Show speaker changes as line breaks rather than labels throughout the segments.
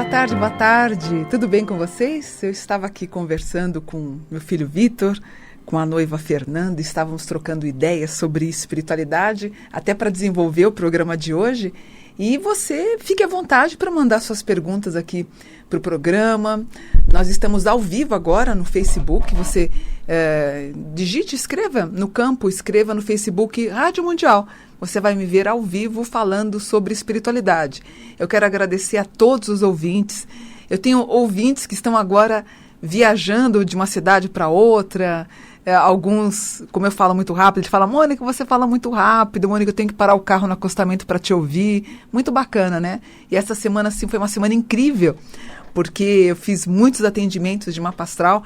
tarde, boa tarde. Tudo bem com vocês? Eu estava aqui conversando com meu filho Vitor, com a noiva Fernanda, estávamos trocando ideias sobre espiritualidade, até para desenvolver o programa de hoje. E você fique à vontade para mandar suas perguntas aqui para o programa. Nós estamos ao vivo agora no Facebook. Você digite, escreva no campo, escreva no Facebook Rádio Mundial. Você vai me ver ao vivo falando sobre espiritualidade. Eu quero agradecer a todos os ouvintes. Eu tenho ouvintes que estão agora viajando de uma cidade para outra. Alguns, como eu falo muito rápido, eles falam: Mônica, você fala muito rápido, Mônica, eu tenho que parar o carro no acostamento para te ouvir. Muito bacana, né? E essa semana, sim, foi uma semana incrível, porque eu fiz muitos atendimentos de mapa astral.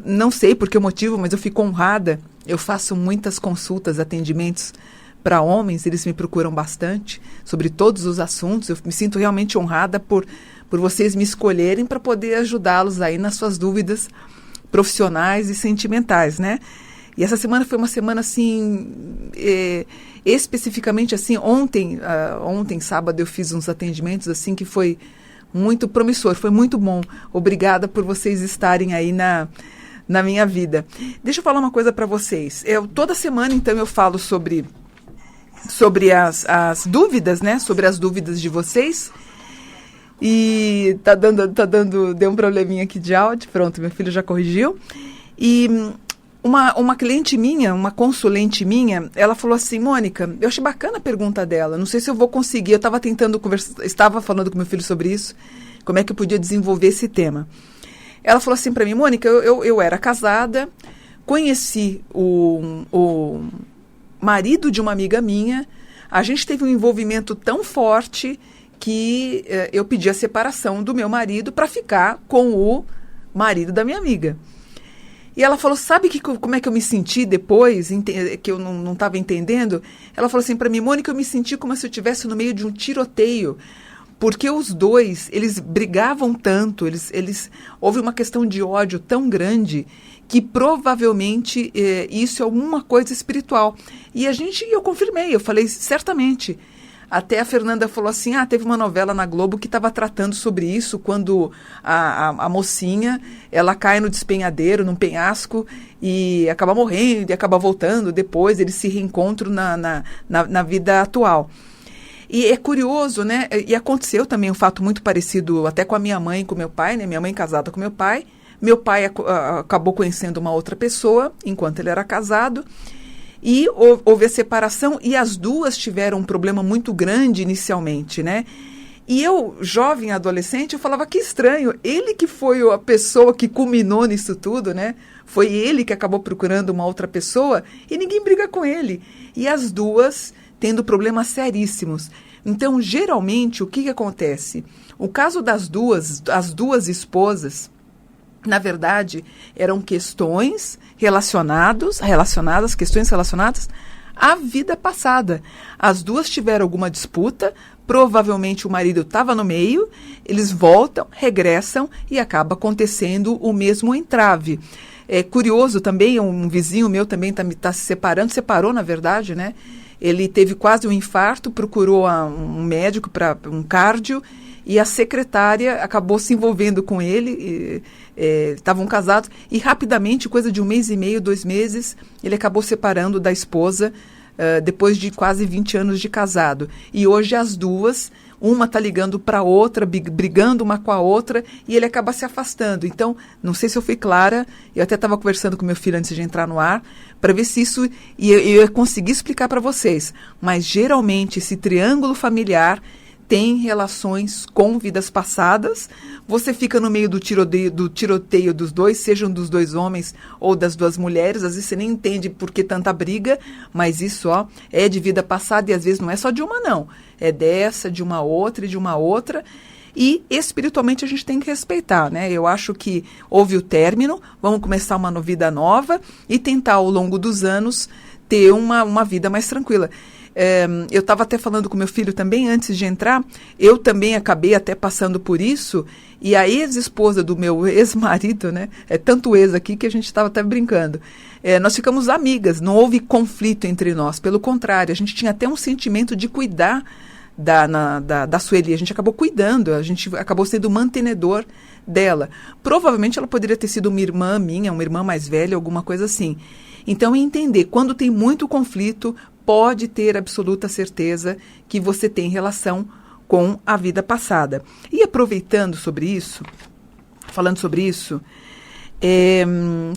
Não sei por que motivo, mas eu fico honrada. Eu faço muitas consultas, atendimentos para homens, eles me procuram bastante sobre todos os assuntos. Eu me sinto realmente honrada por vocês me escolherem para poder ajudá-los aí nas suas dúvidas profissionais e sentimentais, né? E essa semana foi uma semana, assim, especificamente, assim, ontem, sábado, eu fiz uns atendimentos, assim, que foi muito promissor, foi muito bom. Obrigada por vocês estarem aí na minha vida. Deixa eu falar uma coisa para vocês. Toda semana, então, eu falo sobre as dúvidas, né? Sobre as dúvidas de vocês. E deu um probleminha aqui de áudio. Pronto, meu filho já corrigiu. E uma cliente minha, uma consulente minha, ela falou assim: Mônica, eu achei bacana a pergunta dela, não sei se eu vou conseguir, eu estava tentando conversar, estava falando com meu filho sobre isso, como é que eu podia desenvolver esse tema. Ela falou assim para mim: Mônica, eu era casada, conheci o marido de uma amiga minha, a gente teve um envolvimento tão forte que eu pedi a separação do meu marido para ficar com o marido da minha amiga. E ela falou: sabe como é que eu me senti depois, que eu não estava entendendo? Ela falou assim para mim: Mônica, eu me senti como se eu estivesse no meio de um tiroteio, porque os dois, eles brigavam tanto, houve uma questão de ódio tão grande que provavelmente isso é alguma coisa espiritual. E eu confirmei, eu falei: certamente. Até a Fernanda falou assim: teve uma novela na Globo que estava tratando sobre isso, quando a mocinha, ela cai no despenhadeiro, num penhasco, e acaba morrendo, e acaba voltando, depois eles se reencontram na vida atual. E é curioso, né? E aconteceu também um fato muito parecido até com a minha mãe e com meu pai, né? Minha mãe casada com meu pai acabou conhecendo uma outra pessoa enquanto ele era casado, e houve a separação, e as duas tiveram um problema muito grande inicialmente, né? E eu, jovem, adolescente, eu falava: que estranho, ele que foi a pessoa que culminou nisso tudo, né? Foi ele que acabou procurando uma outra pessoa e ninguém briga com ele. E as duas tendo problemas seríssimos. Então, geralmente, o que acontece? O caso das as duas esposas, na verdade, eram questões relacionadas à vida passada. As duas tiveram alguma disputa, provavelmente o marido estava no meio, eles voltam, regressam e acaba acontecendo o mesmo entrave. É curioso também, um vizinho meu também está se separou, na verdade, né? Ele teve quase um infarto, procurou um médico para um cardio, e a secretária acabou se envolvendo com ele, estavam casados, e rapidamente, coisa de 1 mês e meio, 2 meses, ele acabou separando da esposa, depois de quase 20 anos de casado. E hoje as duas, uma está ligando para a outra, brigando uma com a outra, e ele acaba se afastando. Então, não sei se eu fui clara, eu até estava conversando com meu filho antes de entrar no ar, para ver se isso, e eu consegui explicar para vocês, mas geralmente esse triângulo familiar tem relações com vidas passadas. Você fica no meio do tiroteio dos dois, sejam dos dois homens ou das duas mulheres. Às vezes você nem entende por que tanta briga, mas isso é de vida passada, e às vezes não é só de uma, não. É dessa, de uma outra e de uma outra. E espiritualmente a gente tem que respeitar, né? Eu acho que houve o término, vamos começar uma vida nova e tentar ao longo dos anos ter uma vida mais tranquila. Eu estava até falando com meu filho também, antes de entrar, eu também acabei até passando por isso, e a ex-esposa do meu ex-marido, né, é tanto ex aqui que a gente estava até brincando, nós ficamos amigas, não houve conflito entre nós, pelo contrário, a gente tinha até um sentimento de cuidar da Sueli, a gente acabou cuidando, a gente acabou sendo o mantenedor dela. Provavelmente ela poderia ter sido uma irmã minha, uma irmã mais velha, alguma coisa assim. Então, entender, quando tem muito conflito, pode ter absoluta certeza que você tem relação com a vida passada. E aproveitando sobre isso, falando sobre isso,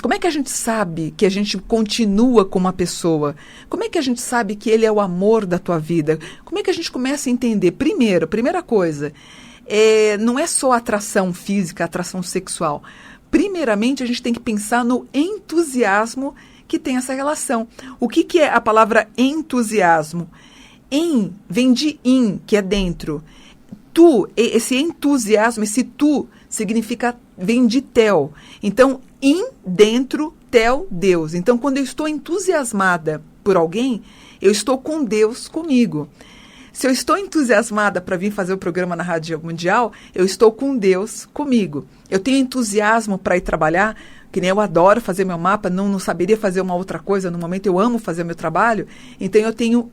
como é que a gente sabe que a gente continua com uma pessoa? Como é que a gente sabe que ele é o amor da tua vida? Como é que a gente começa a entender? Primeira coisa, não é só atração física, atração sexual. Primeiramente, a gente tem que pensar no entusiasmo que tem essa relação. O que é a palavra entusiasmo? Vem de in, que é dentro. Esse entusiasmo, esse tu, vem de tel. Então, dentro, tel, Deus. Então, quando eu estou entusiasmada por alguém, eu estou com Deus comigo. Se eu estou entusiasmada para vir fazer o programa na Rádio Mundial, eu estou com Deus comigo. Eu tenho entusiasmo para ir trabalhar, que nem eu adoro fazer meu mapa, não saberia fazer uma outra coisa no momento, eu amo fazer meu trabalho. Então, eu tenho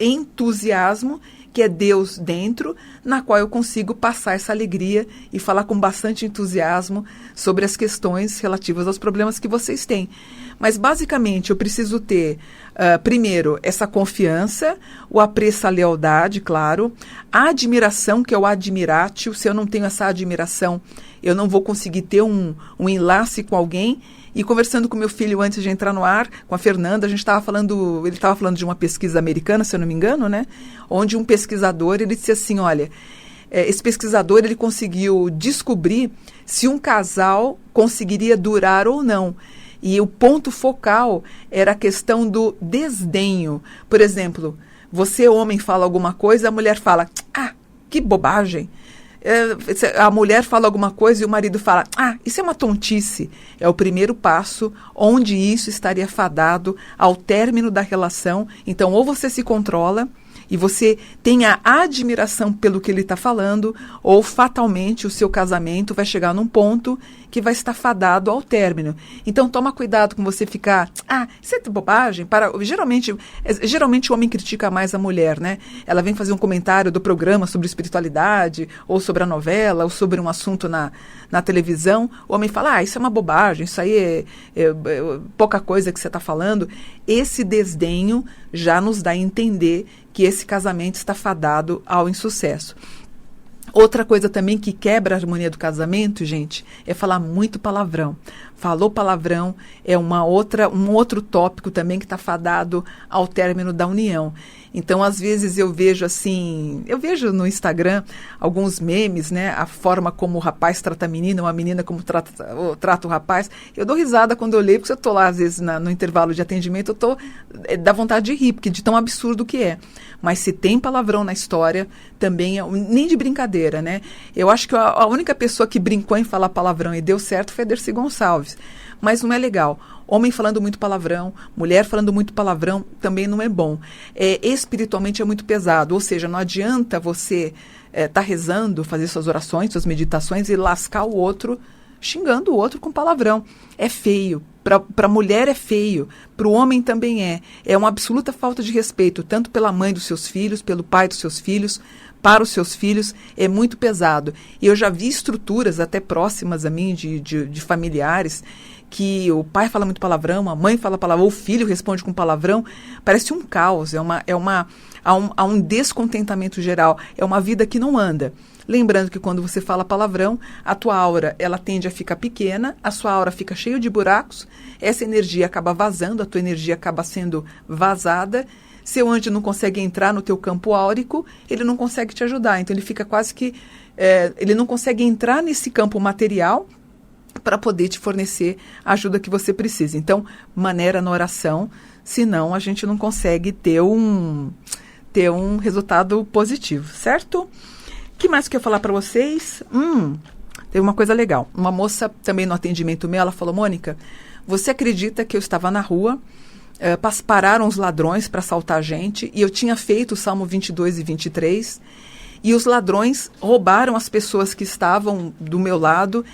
entusiasmo, que é Deus dentro, na qual eu consigo passar essa alegria e falar com bastante entusiasmo sobre as questões relativas aos problemas que vocês têm. Mas, basicamente, eu preciso ter, primeiro, essa confiança, o apreço, a lealdade, claro, a admiração, que é o admiratio. Se eu não tenho essa admiração, eu não vou conseguir ter um enlace com alguém. E conversando com meu filho antes de entrar no ar, com a Fernanda, ele estava falando de uma pesquisa americana, se eu não me engano, né? Onde um pesquisador, ele disse assim, olha, esse pesquisador, ele conseguiu descobrir se um casal conseguiria durar ou não. E o ponto focal era a questão do desdenho. Por exemplo, você, homem, fala alguma coisa, a mulher fala, que bobagem. A mulher fala alguma coisa e o marido fala, isso é uma tontice. É o primeiro passo onde isso estaria fadado ao término da relação. Então, ou você se controla e você tem a admiração pelo que ele está falando, ou fatalmente o seu casamento vai chegar num ponto que vai estar fadado ao término. Então, toma cuidado com você ficar, isso é bobagem. Geralmente o homem critica mais a mulher, né? Ela vem fazer um comentário do programa sobre espiritualidade, ou sobre a novela, ou sobre um assunto na televisão. O homem fala, isso é uma bobagem, isso aí é pouca coisa que você está falando. Esse desdenho já nos dá a entender que esse casamento está fadado ao insucesso. Outra coisa também que quebra a harmonia do casamento, gente, é falar muito palavrão. Falou palavrão é um outro tópico também que está fadado ao término da união. Então, às vezes eu vejo no Instagram alguns memes, né? A forma como o rapaz trata a menina, ou a menina como trata o rapaz. Eu dou risada quando eu leio, porque eu estou lá, às vezes, no intervalo de atendimento, dá vontade de rir, porque de tão absurdo que é. Mas se tem palavrão na história, também nem de brincadeira, né? Eu acho que a única pessoa que brincou em falar palavrão e deu certo foi a Dercy Gonçalves. Mas não é legal. Homem falando muito palavrão, mulher falando muito palavrão, também não é bom. Espiritualmente é muito pesado, ou seja, não adianta você estar rezando, fazer suas orações, suas meditações e lascar o outro, xingando o outro com palavrão. É feio. Para a mulher é feio, para o homem também é. É uma absoluta falta de respeito, tanto pela mãe dos seus filhos, pelo pai dos seus filhos, para os seus filhos, é muito pesado. E eu já vi estruturas até próximas a mim, de familiares, que o pai fala muito palavrão, a mãe fala palavrão, o filho responde com palavrão. Parece um caos, há um descontentamento geral, é uma vida que não anda. Lembrando que quando você fala palavrão, a tua aura ela tende a ficar pequena, a sua aura fica cheia de buracos, essa energia acaba vazando, a tua energia acaba sendo vazada. Seu anjo não consegue entrar no teu campo áurico, ele não consegue te ajudar. Então ele fica quase que... ele não consegue entrar nesse campo material para poder te fornecer a ajuda que você precisa. Então, maneira na oração, senão a gente não consegue ter um resultado positivo, certo? O que mais que eu ia falar para vocês? Teve uma coisa legal. Uma moça também no atendimento meu, ela falou, Mônica, você acredita que eu estava na rua, pararam os ladrões para assaltar a gente, e eu tinha feito o Salmo 22 e 23, e os ladrões roubaram as pessoas que estavam do meu lado,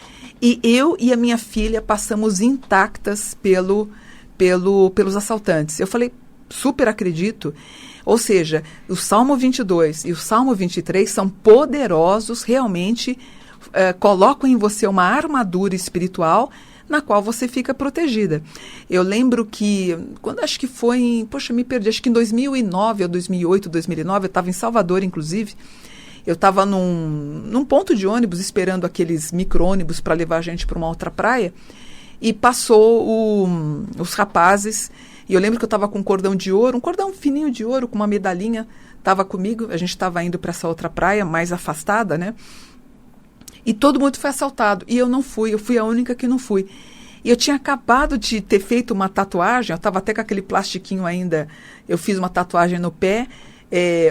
e eu e a minha filha passamos intactas pelos assaltantes. Eu falei, super acredito. Ou seja, o Salmo 22 e o Salmo 23 são poderosos, realmente colocam em você uma armadura espiritual na qual você fica protegida. Eu lembro que, quando acho que foi, me perdi, acho que em 2009 ou 2008, 2009, eu estava em Salvador, inclusive, eu estava num ponto de ônibus esperando aqueles micro-ônibus para levar a gente para uma outra praia, e passou os rapazes, e eu lembro que eu estava com um cordão de ouro, um cordão fininho de ouro, com uma medalhinha, estava comigo, a gente estava indo para essa outra praia, mais afastada, né? E todo mundo foi assaltado. E eu não fui, eu fui a única que não fui. E eu tinha acabado de ter feito uma tatuagem, eu estava até com aquele plastiquinho ainda, eu fiz uma tatuagem no pé,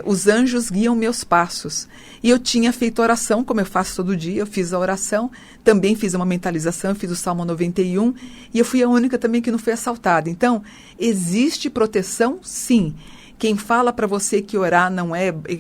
os anjos guiam meus passos. E eu tinha feito oração, como eu faço todo dia, eu fiz a oração, também fiz uma mentalização, eu fiz o Salmo 91, e eu fui a única também que não foi assaltada. Então, existe proteção? Sim. Quem fala para você que orar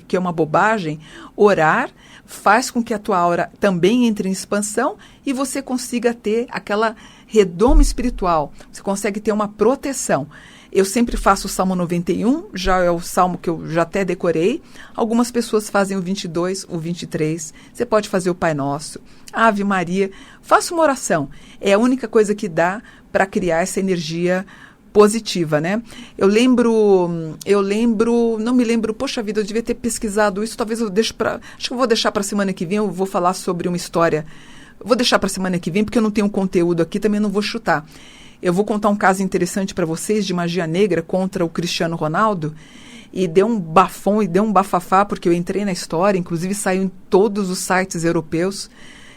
que é uma bobagem, orar faz com que a tua aura também entre em expansão e você consiga ter aquela redoma espiritual. Você consegue ter uma proteção. Eu sempre faço o Salmo 91, já é o salmo que eu já até decorei. Algumas pessoas fazem o 22, o 23. Você pode fazer o Pai Nosso, a Ave Maria. Faça uma oração. É a única coisa que dá para criar essa energia positiva, né? Eu lembro, não me lembro, poxa vida, eu devia ter pesquisado isso, talvez eu deixe acho que eu vou deixar para a semana que vem, eu vou falar sobre uma história, vou deixar para a semana que vem, porque eu não tenho conteúdo aqui, também não vou chutar. Eu vou contar um caso interessante para vocês de magia negra contra o Cristiano Ronaldo, e deu um bafão e deu um bafafá, porque eu entrei na história, inclusive saiu em todos os sites europeus.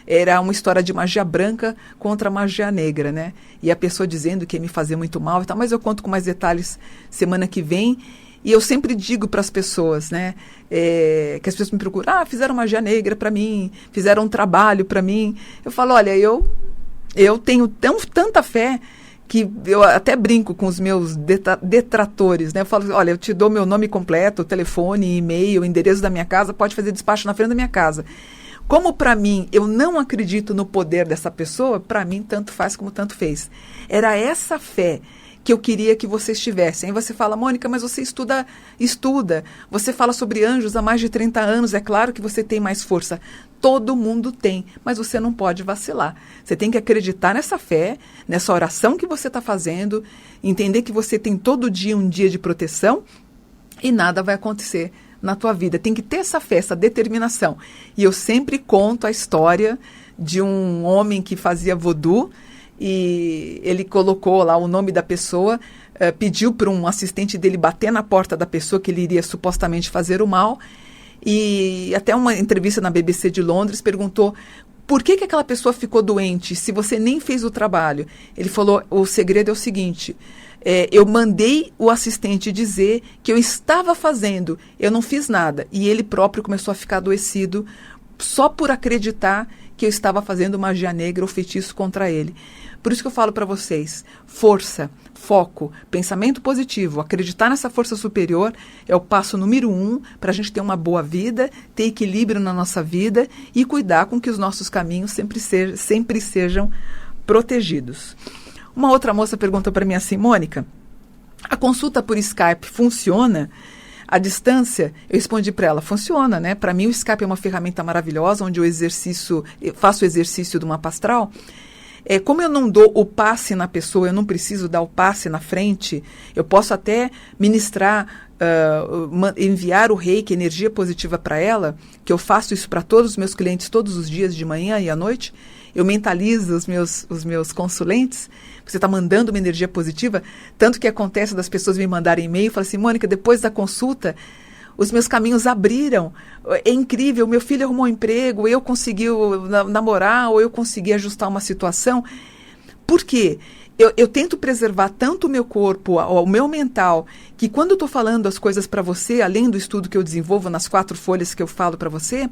Era uma história de magia branca contra magia negra, né? E a pessoa dizendo que ia me fazer muito mal e tal, mas eu conto com mais detalhes semana que vem. E eu sempre digo para as pessoas, né? Que as pessoas me procuram, fizeram magia negra para mim, fizeram um trabalho para mim. Eu falo, olha, eu tenho tanta fé que eu até brinco com os meus detratores, né? Eu falo, olha, eu te dou meu nome completo, telefone, e-mail, endereço da minha casa, pode fazer despacho na frente da minha casa. Como para mim, eu não acredito no poder dessa pessoa, para mim tanto faz como tanto fez. Era essa fé que eu queria que vocês tivessem. Aí você fala, Mônica, mas você estuda. Você fala sobre anjos há mais de 30 anos, é claro que você tem mais força. Todo mundo tem, mas você não pode vacilar. Você tem que acreditar nessa fé, nessa oração que você está fazendo, entender que você tem todo dia um dia de proteção e nada vai acontecer na tua vida. Tem que ter essa fé, essa determinação. E eu sempre conto a história de um homem que fazia voodoo e ele colocou lá o nome da pessoa, pediu para um assistente dele bater na porta da pessoa que ele iria supostamente fazer o mal, e até uma entrevista na BBC de Londres perguntou por que aquela pessoa ficou doente se você nem fez o trabalho. Ele falou, o segredo é o seguinte, eu mandei o assistente dizer que eu estava fazendo, eu não fiz nada. E ele próprio começou a ficar adoecido só por acreditar que eu estava fazendo magia negra ou feitiço contra ele. Por isso que eu falo para vocês, força, foco, pensamento positivo, acreditar nessa força superior é o passo número 1 para a gente ter uma boa vida, ter equilíbrio na nossa vida e cuidar com que os nossos caminhos sempre sejam protegidos. Uma outra moça perguntou para mim assim, Mônica, a consulta por Skype funciona? À distância? Eu respondi para ela, funciona, né? Para mim o Skype é uma ferramenta maravilhosa, onde eu faço o exercício do mapa astral. Como eu não dou o passe na pessoa, eu não preciso dar o passe na frente, eu posso até ministrar, enviar o reiki, energia positiva para ela, que eu faço isso para todos os meus clientes todos os dias, de manhã e à noite. Eu mentalizo os meus consulentes, você está mandando uma energia positiva, tanto que acontece das pessoas me mandarem e-mail e falam assim, Mônica, depois da consulta, os meus caminhos abriram, é incrível, meu filho arrumou um emprego, eu consegui namorar, ou eu consegui ajustar uma situação. Por quê? Eu tento preservar tanto o meu corpo, o meu mental, que quando eu estou falando as coisas para você, além do estudo que eu desenvolvo nas 4 folhas que eu falo para você,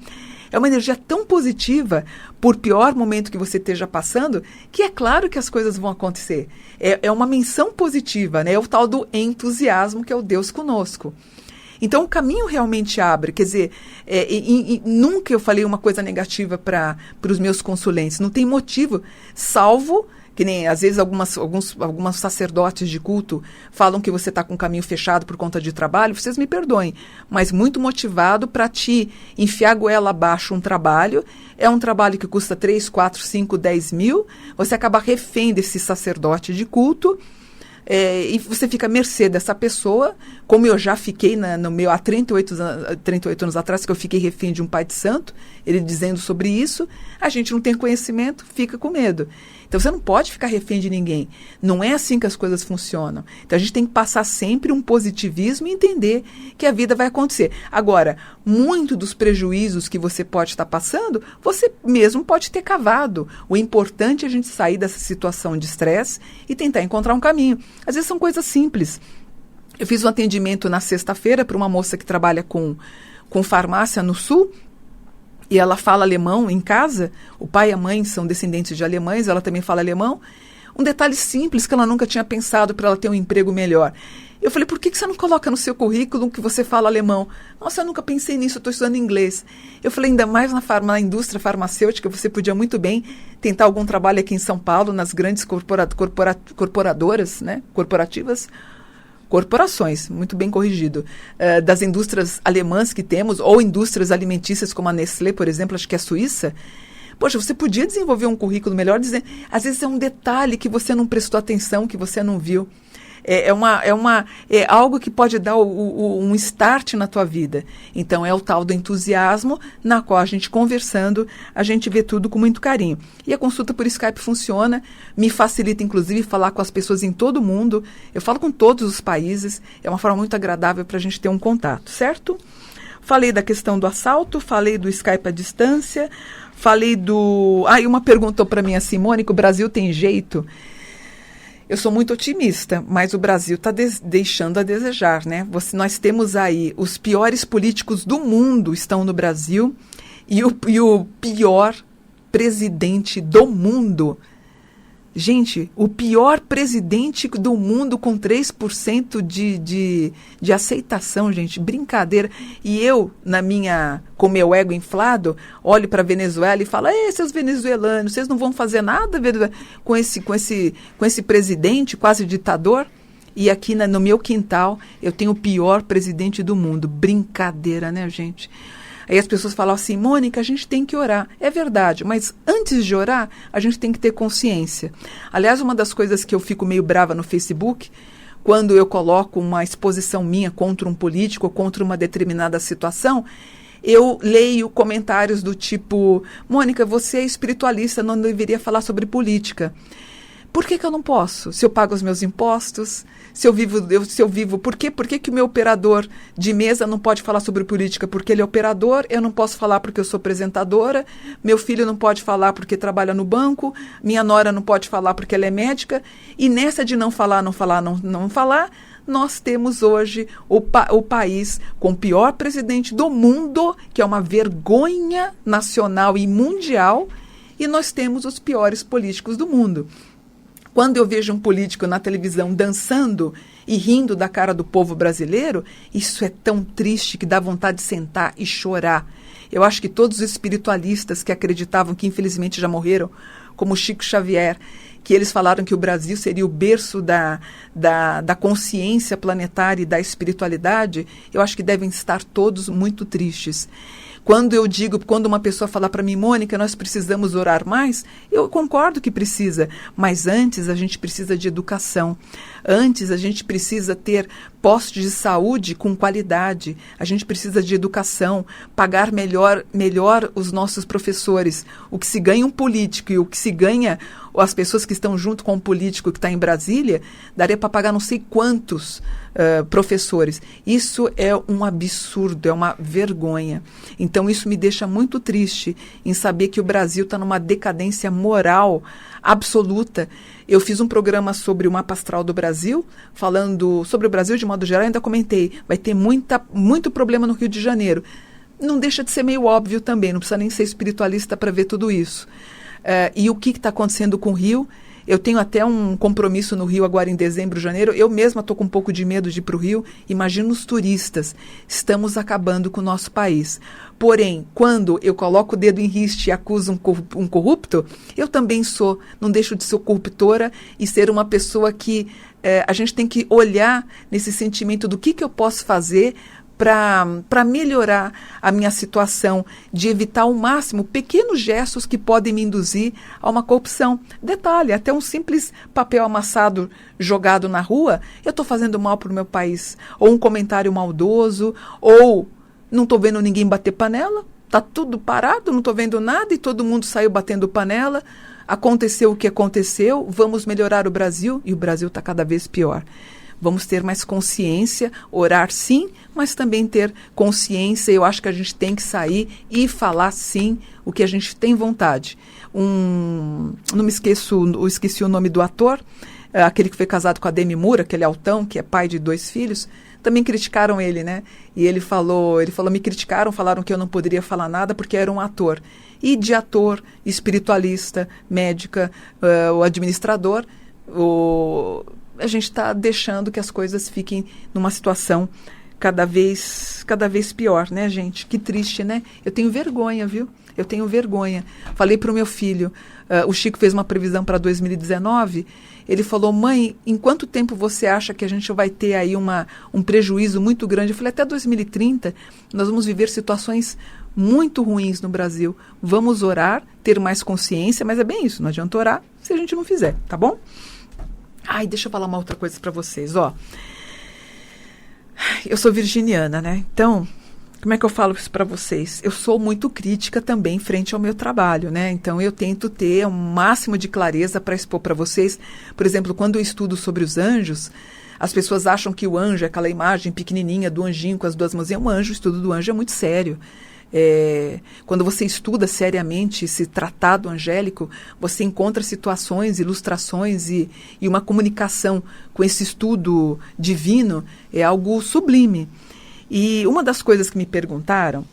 é uma energia tão positiva, por pior momento que você esteja passando, que é claro que as coisas vão acontecer. É uma menção positiva, né? É o tal do entusiasmo, que é o Deus conosco. Então, o caminho realmente abre. Quer dizer, nunca eu falei uma coisa negativa para os meus consulentes. Não tem motivo, salvo Que nem, às vezes, alguns sacerdotes de culto falam que você está com o caminho fechado por conta de trabalho. Vocês me perdoem, mas muito motivado para te enfiar a goela abaixo um trabalho. É um trabalho que custa 3, 4, 5, 10 mil. Você acaba refém desse sacerdote de culto. E você fica à mercê dessa pessoa, como eu já fiquei há 38 anos atrás, que eu fiquei refém de um pai de santo, ele dizendo sobre isso. A gente não tem conhecimento, fica com medo. Então você não pode ficar refém de ninguém. Não é assim que as coisas funcionam. Então a gente tem que passar sempre um positivismo e entender que a vida vai acontecer. Agora, muito dos prejuízos que você pode estar passando, você mesmo pode ter cavado. O importante é a gente sair dessa situação de estresse e tentar encontrar um caminho. Às vezes são coisas simples. Eu fiz um atendimento na sexta-feira para uma moça que trabalha com farmácia no Sul. E ela fala alemão em casa, o pai e a mãe são descendentes de alemães, ela também fala alemão. Um detalhe simples que ela nunca tinha pensado para ela ter um emprego melhor. Eu falei, por que você não coloca no seu currículo que você fala alemão? Nossa, eu nunca pensei nisso, eu estou estudando inglês. Eu falei, ainda mais na indústria farmacêutica, você podia muito bem tentar algum trabalho aqui em São Paulo, nas grandes corporadoras, né, corporações, muito bem corrigido, das indústrias alemãs que temos, ou indústrias alimentícias como a Nestlé, por exemplo, acho que é suíça. Poxa, você podia desenvolver um currículo melhor, dizendo, às vezes é um detalhe que você não prestou atenção, que você não viu. É algo que pode dar um start na tua vida. Então, é o tal do entusiasmo, na qual a gente conversando, a gente vê tudo com muito carinho. E a consulta por Skype funciona, me facilita, inclusive, falar com as pessoas em todo o mundo. Eu falo com todos os países, é uma forma muito agradável para a gente ter um contato, certo? Falei da questão do assalto, falei do Skype à distância, falei do... e uma perguntou para mim assim, Mônica, o Brasil tem jeito? Eu sou muito otimista, mas o Brasil está deixando a desejar, né? Nós temos aí os piores políticos do mundo estão no Brasil e o pior presidente do mundo. Gente, o pior presidente do mundo com 3% de aceitação, gente, brincadeira. E eu, com meu ego inflado, olho para a Venezuela e falo, seus venezuelanos, vocês não vão fazer nada com esse presidente quase ditador? E aqui no meu quintal eu tenho o pior presidente do mundo. Brincadeira, né, gente? Aí as pessoas falam assim, Mônica, a gente tem que orar. É verdade, mas antes de orar, a gente tem que ter consciência. Aliás, uma das coisas que eu fico meio brava no Facebook, quando eu coloco uma exposição minha contra um político ou contra uma determinada situação, eu leio comentários do tipo, Mônica, você é espiritualista, não deveria falar sobre política. Por que eu não posso? Se eu pago os meus impostos, se eu vivo, por que o meu operador de mesa não pode falar sobre política? Porque ele é operador, eu não posso falar porque eu sou apresentadora, meu filho não pode falar porque trabalha no banco, minha nora não pode falar porque ela é médica, e nessa de não falar, nós temos hoje o país com o pior presidente do mundo, que é uma vergonha nacional e mundial, e nós temos os piores políticos do mundo. Quando eu vejo um político na televisão dançando e rindo da cara do povo brasileiro, isso é tão triste que dá vontade de sentar e chorar. Eu acho que todos os espiritualistas que acreditavam, que infelizmente já morreram, como Chico Xavier, que eles falaram que o Brasil seria o berço da consciência planetária e da espiritualidade, eu acho que devem estar todos muito tristes. Quando uma pessoa fala para mim, Mônica, nós precisamos orar mais, eu concordo que precisa, mas antes a gente precisa de educação. Antes a gente precisa ter postos de saúde com qualidade, a gente precisa de educação, pagar melhor os nossos professores. O que se ganha um político e o que se ganha as pessoas que estão junto com o político que está em Brasília, daria para pagar não sei quantos professores. Isso é um absurdo, é uma vergonha. Então isso me deixa muito triste em saber que o Brasil está numa decadência moral absoluta. Eu fiz um programa sobre o mapa astral do Brasil, falando sobre o Brasil de modo geral, ainda comentei, vai ter muito problema no Rio de Janeiro. Não deixa de ser meio óbvio também, não precisa nem ser espiritualista para ver tudo isso. E o que está acontecendo com o Rio? Eu tenho até um compromisso no Rio agora em dezembro, janeiro. Eu mesma estou com um pouco de medo de ir para o Rio. Imagino os turistas. Estamos acabando com o nosso país. Porém, quando eu coloco o dedo em riste e acuso um corrupto, eu também não deixo de ser corruptora e ser uma pessoa que a gente tem que olhar nesse sentimento do que eu posso fazer para melhorar a minha situação, de evitar ao máximo pequenos gestos que podem me induzir a uma corrupção. Detalhe, até um simples papel amassado jogado na rua, eu estou fazendo mal para o meu país. Ou um comentário maldoso, ou não estou vendo ninguém bater panela, está tudo parado, não estou vendo nada e todo mundo saiu batendo panela. Aconteceu o que aconteceu, vamos melhorar o Brasil e o Brasil está cada vez pior. Vamos ter mais consciência, orar sim, mas também ter consciência. Eu acho que a gente tem que sair e falar sim o que a gente tem vontade. Não me esqueço, eu esqueci o nome do ator, aquele que foi casado com a Demi Moore, aquele altão, que é pai de 2 filhos, também criticaram ele, né? E ele falou, me criticaram, falaram que eu não poderia falar nada porque era um ator. E de ator, espiritualista, médica, o administrador, a gente está deixando que as coisas fiquem numa situação cada vez pior, né, gente? Que triste, né? Eu tenho vergonha, viu? Eu tenho vergonha. Falei para o meu filho, o Chico fez uma previsão para 2019, ele falou, mãe, em quanto tempo você acha que a gente vai ter aí um prejuízo muito grande? Eu falei, até 2030 nós vamos viver situações muito ruins no Brasil. Vamos orar, ter mais consciência, mas é bem isso, não adianta orar se a gente não fizer, tá bom? Ai, deixa eu falar uma outra coisa para vocês, ó. Eu sou virginiana, né? Então, como é que eu falo isso para vocês? Eu sou muito crítica também frente ao meu trabalho, né? Então, eu tento ter um máximo de clareza para expor para vocês. Por exemplo, quando eu estudo sobre os anjos, as pessoas acham que o anjo é aquela imagem pequenininha do anjinho com as 2 mãozinhas. O estudo do anjo é muito sério. Quando você estuda seriamente esse tratado angélico, você encontra situações, ilustrações e uma comunicação com esse estudo divino, é algo sublime. E uma das coisas que me perguntaram,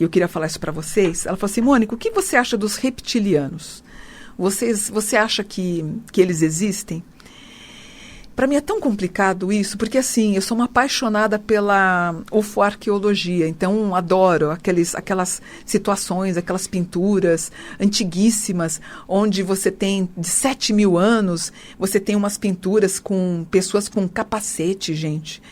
e eu queria falar isso para vocês, ela falou assim, Mônica, o que você acha dos reptilianos? Você acha que eles existem? Para mim é tão complicado isso, porque assim, eu sou uma apaixonada pela ufoarqueologia, então adoro aquelas situações, aquelas pinturas antiguíssimas, onde você tem de 7.000 anos, você tem umas pinturas com pessoas com capacete, gente,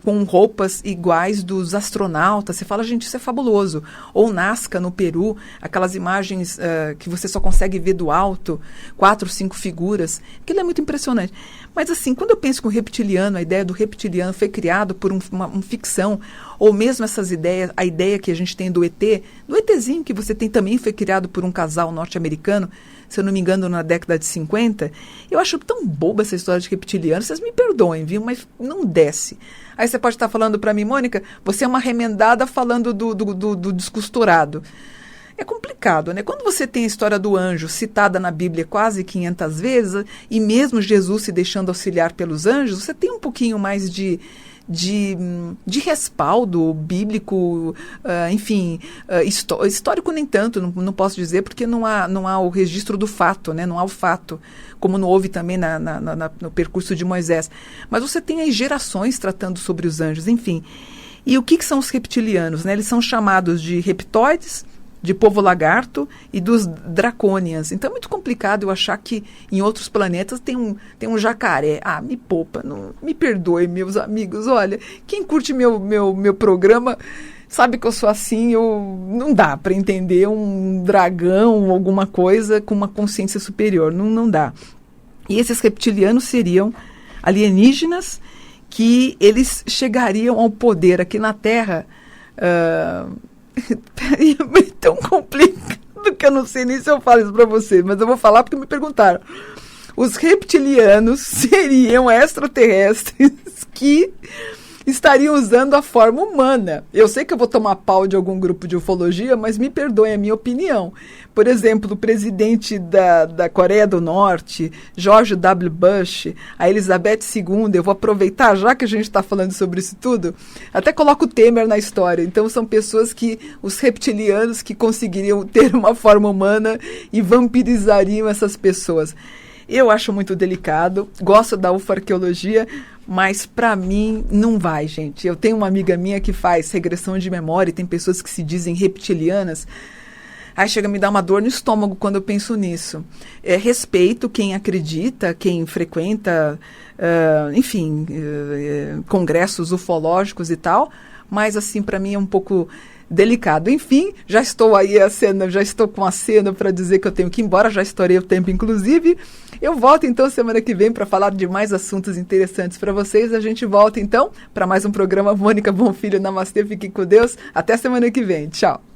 com roupas iguais dos astronautas. Você fala, gente, isso é fabuloso. Ou Nazca, no Peru, aquelas imagens que você só consegue ver do alto, 4, 5 figuras. Aquilo é muito impressionante. Mas assim, quando eu penso que o reptiliano, a ideia do reptiliano foi criado por uma ficção, ou mesmo essas ideias, a ideia que a gente tem do ET, do ETzinho que você tem também foi criado por um casal norte-americano, se eu não me engano, na década de 50, eu acho tão boba essa história de reptiliano, vocês me perdoem, viu, mas não desce. Aí você pode estar falando para mim, Mônica, você é uma remendada falando do descosturado. É complicado, né? Quando você tem a história do anjo citada na Bíblia quase 500 vezes, e mesmo Jesus se deixando auxiliar pelos anjos, você tem um pouquinho mais de respaldo bíblico, enfim, histórico nem tanto, não posso dizer, porque não há o registro do fato, né? Não há o fato, como não houve também no percurso de Moisés. Mas você tem aí gerações tratando sobre os anjos, enfim. E o que são os reptilianos, né? Eles são chamados de reptoides, de povo lagarto e dos dracônias. Então é muito complicado eu achar que em outros planetas tem um jacaré. Ah, me poupa, não, me perdoe, meus amigos. Olha, quem curte meu programa sabe que eu sou assim, não dá para entender um dragão, alguma coisa com uma consciência superior. Não dá. E esses reptilianos seriam alienígenas que eles chegariam ao poder aqui na Terra. É tão complicado que eu não sei nem se eu falo isso para vocês, mas eu vou falar porque me perguntaram. Os reptilianos seriam extraterrestres que estariam usando a forma humana. Eu sei que eu vou tomar pau de algum grupo de ufologia, mas me perdoem a minha opinião. Por exemplo, o presidente da Coreia do Norte, George W. Bush, a Elizabeth II, eu vou aproveitar, já que a gente está falando sobre isso tudo, até coloco o Temer na história. Então, são pessoas os reptilianos que conseguiriam ter uma forma humana e vampirizariam essas pessoas. Eu acho muito delicado, gosto da ufarqueologia, mas para mim não vai, gente. Eu tenho uma amiga minha que faz regressão de memória e tem pessoas que se dizem reptilianas. Aí chega a me dar uma dor no estômago quando eu penso nisso. Respeito quem acredita, quem frequenta, enfim, congressos ufológicos e tal, mas assim, para mim é um pouco delicado. Enfim, já estou com a cena para dizer que eu tenho que ir embora, já estourei o tempo, inclusive. Eu volto então semana que vem para falar de mais assuntos interessantes para vocês. A gente volta então para mais um programa Mônica Bonfilho. Namastê, fique com Deus. Até semana que vem. Tchau.